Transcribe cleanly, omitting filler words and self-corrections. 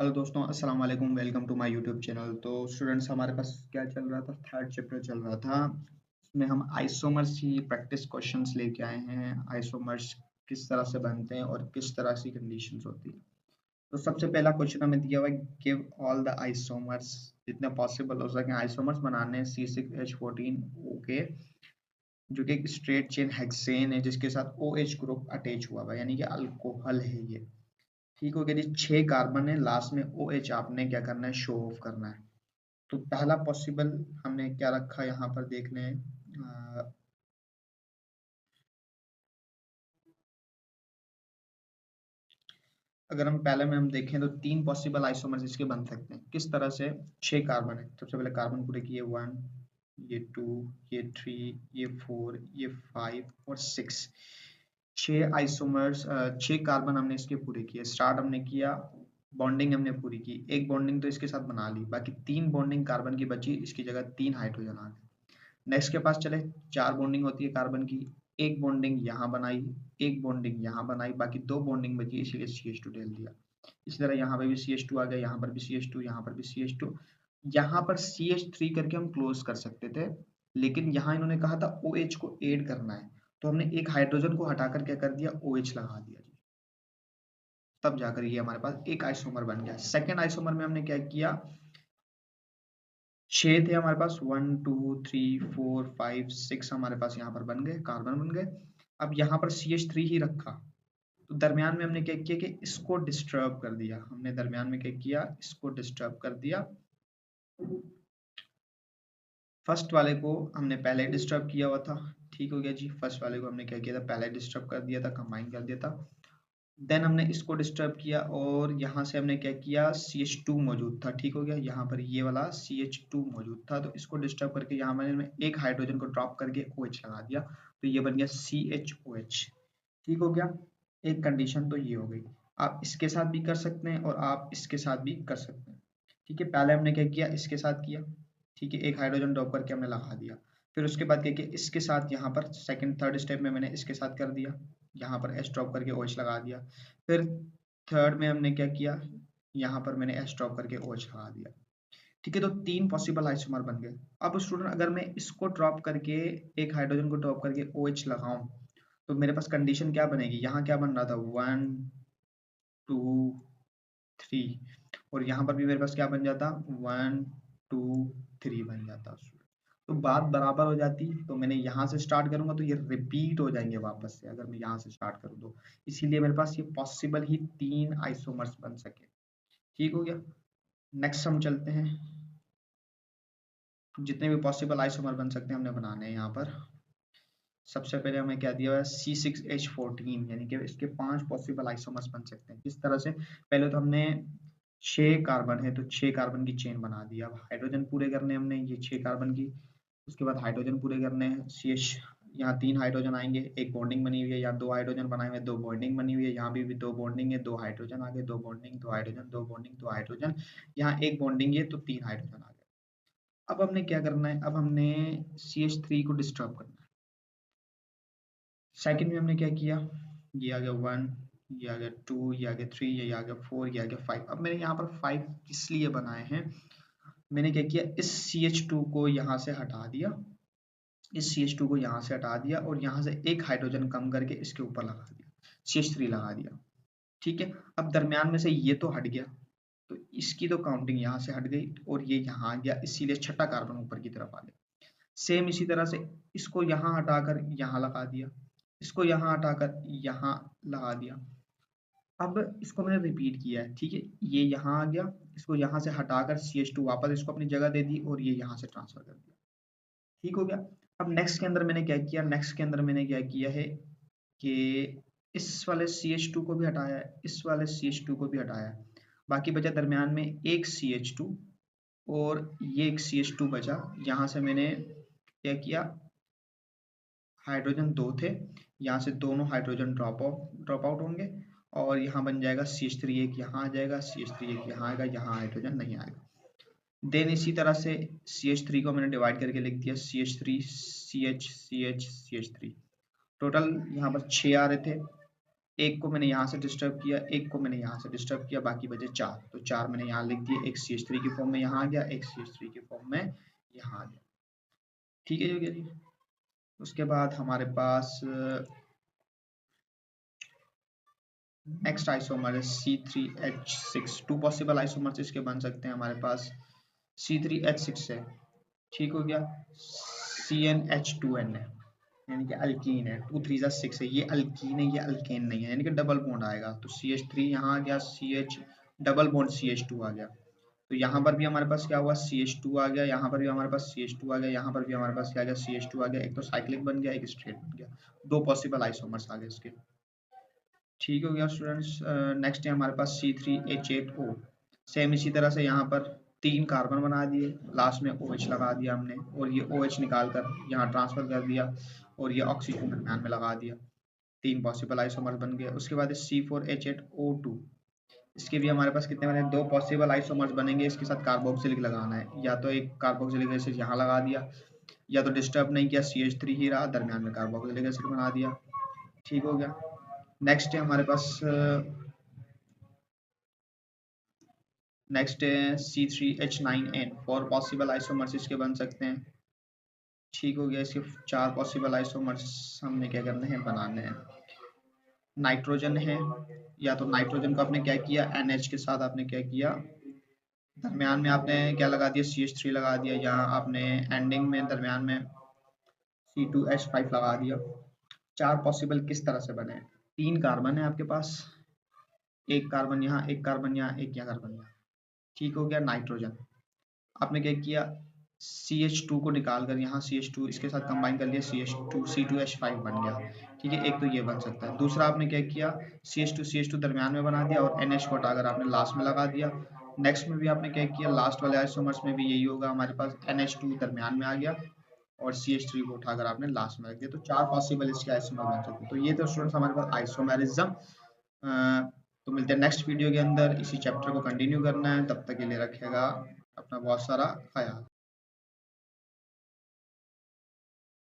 Hello दोस्तों, अस्सलाम वालेकुम। Welcome to my YouTube channel. तो स्टूडेंट्स, हमारे पास क्या चल रहा था, थर्ड चैप्टर चल रहा था। इसमें हम आइसोमर्स की प्रैक्टिस क्वेश्चंस लेके आए हैं। आइसोमर्स किस तरह से बनते हैं और किस तरह की कंडीशंस होती है। तो सबसे पहला क्वेश्चन हमें दिया हुआ है, गिव ऑल द आइसोमर्स। जितने पॉसिबल हो सके आइसोमर्स बनाने हैं। C6H14 ओके, जो कि एक स्ट्रेट चेन हेक्सेन है जिसके साथ OH ग्रुप अटैच हुआ हुआ है, यानी कि अल्कोहल है ये। ठीक हो गया जी। 6 कार्बन है, लास्ट में OH आपने क्या करना है, शो ऑफ करना है। तो पहला पॉसिबल हमने क्या रखा यहाँ पर देख लें। अगर हम पहले में हम देखें तो 3 पॉसिबल आइसोमर्स इसके बन सकते हैं। किस तरह से? 6 कार्बन है, सबसे पहले कार्बन पूरे किए 1, ये 2, ये 3, ये 4, ये 5 और 6। 6 आइसोमर्स, 6 कार्बन हमने इसके पूरे किए। स्टार्ट हमने किया, बॉन्डिंग हमने पूरी की। एक बॉन्डिंग तो इसके साथ बना ली, बाकी 3 बॉन्डिंग कार्बन की बची, इसकी जगह 3 हाइड्रोजन आ गए। नेक्स्ट के पास चले, 4 बॉन्डिंग होती है कार्बन की। एक बॉन्डिंग यहाँ बनाई, एक बॉन्डिंग यहाँ बनाई, बाकी 2 बॉन्डिंग बची, इसीलिए CH2 डाल दिया। इसी तरह यहाँ पे भी CH2 आ गया, यहाँ पर भी CH2, यहाँ पर भी CH2। यहाँ पर CH3 करके हम क्लोज कर सकते थे, लेकिन यहाँ इन्होंने कहा था OH को ऐड करना है, तो हमने एक हाइड्रोजन को हटाकर क्या कर दिया, OH लगा दिया जी। तब जाकर ये हमारे पास एक आइसोमर बन गया। सेकेंड आइसोमर में हमने क्या किया, 6 थे हमारे पास, 1 2 3 4 5 6 हमारे पास यहाँ पर बन गए, कार्बन बन गए। अब यहाँ पर CH3 ही रखा, तो दरमियान में हमने क्या किया कि इसको डिस्टर्ब कर दिया। हमने दरमियान में क्या किया, इसको डिस्टर्ब कर दिया। फर्स्ट वाले को हमने पहले डिस्टर्ब किया हुआ था, ठीक हो गया जी। फर्स्ट वाले को हमने क्या किया था, पहले डिस्टर्ब कर दिया था, कंबाइन कर दिया था। देन हमने इसको डिस्टर्ब किया और यहाँ से हमने क्या किया, CH2 मौजूद था, ठीक हो गया। यहाँ पर ये वाला CH2 मौजूद था, तो इसको डिस्टर्ब करके यहाँ मैंने एक हाइड्रोजन को ड्रॉप करके OH लगा दिया, तो ये बन गया CHOH। ठीक हो गया। एक कंडीशन तो ये हो गई। आप इसके साथ भी कर सकते हैं और आप इसके साथ भी कर सकते हैं। ठीक है, पहले हमने क्या किया, इसके साथ किया, ठीक है, एक हाइड्रोजन ड्रॉप करके हमने लगा दिया। फिर उसके बाद क्या किया, इसके साथ यहाँ पर सेकंड थर्ड स्टेप में मैंने इसके साथ कर दिया, यहाँ पर H ड्रॉप करके OH लगा दिया। फिर थर्ड में हमने क्या किया, यहाँ पर मैंने H ड्रॉप करके OH लगा दिया। ठीक है, तो 3 पॉसिबल आइसोमर बन गए। अब स्टूडेंट, अगर मैं इसको ड्रॉप करके, एक हाइड्रोजन को ड्रॉप करके OH लगाऊं, तो मेरे पास कंडीशन क्या बनेगी, यहाँ क्या बन रहा था, 1 2 3, और यहाँ पर भी मेरे पास क्या बन जाता, 1 2 3 बन जाता। तो बात बराबर हो जाती। तो मैंने यहाँ से स्टार्ट करूंगा तो ये रिपीट हो जाएंगे वापस से, अगर मैं यहाँ से स्टार्ट करूँ तो। इसीलिए मेरे पास ये पॉसिबल ही 3 आइसोमर्स बन सके। ठीक हो गया। नेक्स्ट हम चलते हैं, जितने भी पॉसिबल आइसोमर बन सकते हैं हमने बनाने हैं यहाँ पर। सबसे पहले हमें क्या दिया हुआ है, C6H14, यानी कि इसके 5 पॉसिबल आइसोमर्स बन सकते हैं। किस तरह से? पहले तो हमने 6 कार्बन है तो 6 कार्बन की चेन बना दी। अब हाइड्रोजन पूरे करने हमने ये 6 कार्बन की, उसके बाद हाइड्रोजन पूरे करने हैं। CH, यहाँ 3 हाइड्रोजन आएंगे, एक बॉन्डिंग बनी हुई है, यहाँ 2 हाइड्रोजन बनाए हुए, 2 बॉन्डिंग बनी हुई है, यहाँ भी 2 बॉन्डिंग है, 2 हाइड्रोजन आ गए, 2 बॉन्डिंग, 2 हाइड्रोजन, 2 बॉन्डिंग, 2 हाइड्रोजन, यहाँ एक बॉन्डिंग है तो 3 हाइड्रोजन आ गए। अब हमने क्या करना है, अब हमने CH3 को डिस्टर्ब करना है। सेकंड में हमने क्या किया, ये आ गया 1, ये आ गया 2, ये आ गया 3, ये आ गया 4, ये आ गया 5। अब मैंने यहाँ पर 5 इसलिए बनाए हैं, मैंने क्या किया, इस CH2 को यहाँ से हटा दिया, इस CH2 को यहाँ से हटा दिया और यहाँ से एक हाइड्रोजन कम करके इसके ऊपर लगा दिया, CH3 लगा दिया। ठीक है, अब दरमियान में से ये तो हट गया, तो इसकी तो काउंटिंग यहाँ से हट गई और ये यहाँ आ गया, इसीलिए छठा कार्बन ऊपर की तरफ आ गया। सेम इसी तरह से इसको यहाँ हटाकर यहाँ लगा दिया, इसको यहाँ हटाकर यहाँ लगा दिया। अब इसको मैंने रिपीट किया है, ठीक है, ये यहाँ आ गया, इसको यहाँ से हटाकर CH2 वापस इसको अपनी जगह दे दी और ये यहाँ से ट्रांसफर कर दिया। ठीक हो गया। अब नेक्स्ट के अंदर मैंने क्या किया, नेक्स्ट के अंदर मैंने क्या किया है कि इस वाले CH2 को भी हटाया है, इस वाले CH2 को भी हटाया है, बाकी बचा दरमियान में एक CH2 और ये एक CH2 बचा। यहाँ से मैंने क्या किया, हाइड्रोजन 2 थे, यहाँ से दोनों हाइड्रोजन ड्रॉप आउट होंगे और यहाँ बन जाएगा CH3, एक यहाँ आ जाएगा, CH3 एक यहाँ आएगा, यहाँ हाइड्रोजन नहीं आएगा। देन इसी तरह से CH3 को मैंने डिवाइड करके लिख दिया, CH3 CH CH CH3। Total यहाँ पर 6 आ रहे थे, एक को मैंने यहाँ से डिस्टर्ब किया, एक को मैंने यहाँ से डिस्टर्ब किया, बाकी बचे 4। तो 4 मैंने यहाँ लिख दिए, एक CH3 की फॉर्म में यहाँ आ गया, एक CH3 की फॉर्म में यहाँ आ गया। ठीक है जी। उसके बाद हमारे पास नेक्स्ट आइसोमर है C3H6। 2 पॉसिबल आइसोमर्स इसके बन सकते हैं हमारे पास। C3H6 है, ठीक हो गया। CnH2n है, यानी कि अल्कीन है। 2 3 6 है, ये अल्कीन है, ये अल्केन नहीं है, यानी कि डबल बॉन्ड आएगा। तो CH3 यहाँ आ गया, CH डबल बॉन्ड CH2 आ गया। तो यहाँ पर भी हमारे पास क्या हुआ, CH2 आ गया, यहाँ पर भी हमारे पास CH2 आ गया, यहाँ पर भी हमारे पास क्या आ गया, CH2 आ गया। एक तो साइक्लिक बन गया, एक स्ट्रेट बन गया। 2 पॉसिबल आइसोमर्स आ गए इसके। ठीक हो गया स्टूडेंट्स। नेक्स्ट है हमारे पास C3H8O। सेम इसी तरह से यहाँ पर 3 कार्बन बना दिए, लास्ट में OH लगा दिया हमने, और ये OH निकाल कर यहाँ ट्रांसफर कर दिया, और ये ऑक्सीजन दरम्यान में लगा दिया। 3 पॉसिबल आइसोमर्स बन गए। उसके बाद C4H8O2। इसके भी हमारे पास कितने बने, 2 पॉसिबल आइसोमर्स बनेंगे। इसके साथ कार्बोक्सिलिक लगाना है, या तो एक कार्बोक्सिलिक एसिड यहाँ लगा दिया, या तो डिस्टर्ब नहीं किया, CH3 ही रहा, दरम्यान में कार्बोक्सिलिक एसिड बना दिया। ठीक हो गया। नेक्स्ट है हमारे पास नेक्स्ट है C3H9N। 4 पॉसिबल आइसोमर्स इसके बन सकते हैं। ठीक हो गया। इसके 4 पॉसिबल आइसोमर्स हमने क्या करने हैं, बनाने हैं। नाइट्रोजन है, या तो नाइट्रोजन को आपने क्या किया, NH के साथ आपने क्या किया, दरमियान में आपने क्या लगा दिया, CH3 लगा दिया, यहाँ आपने एंडिंग में दरमियान में C2H5 लगा दिया। 4 पॉसिबल किस तरह से बने, 3 कार्बन है आपके पास, एक कार्बन यहाँ, एक कार्बन यहाँ, एक यहाँ कार्बन यहाँ। ठीक हो गया। नाइट्रोजन आपने क्या किया, CH2 को निकाल कर यहाँ CH2 इसके साथ कंबाइन कर लिया, C2H5 बन गया। ठीक है, एक तो ये बन सकता है। दूसरा आपने क्या किया, CH2 दरमियान में बना दिया, और NH को हटाकर आपने लास्ट में लगा दिया। नेक्स्ट में भी आपने क्या किया, लास्ट वाले आइसोमर्स में भी यही होगा, हमारे पास NH2 दरमियान में आ गया, और CH3 को उठाकर आपने लास्ट में रख दिया। तो 4 पॉसिबल इसके आइसोमर बन सकते हैं। तो ये तो स्टूडेंट्स हमारे पास आइसोमेरिज्म। तो मिलते हैं नेक्स्ट वीडियो के अंदर। इसी चैप्टर को कंटिन्यू करना है, तब तक के लिए रखेगा अपना बहुत सारा ख्याल।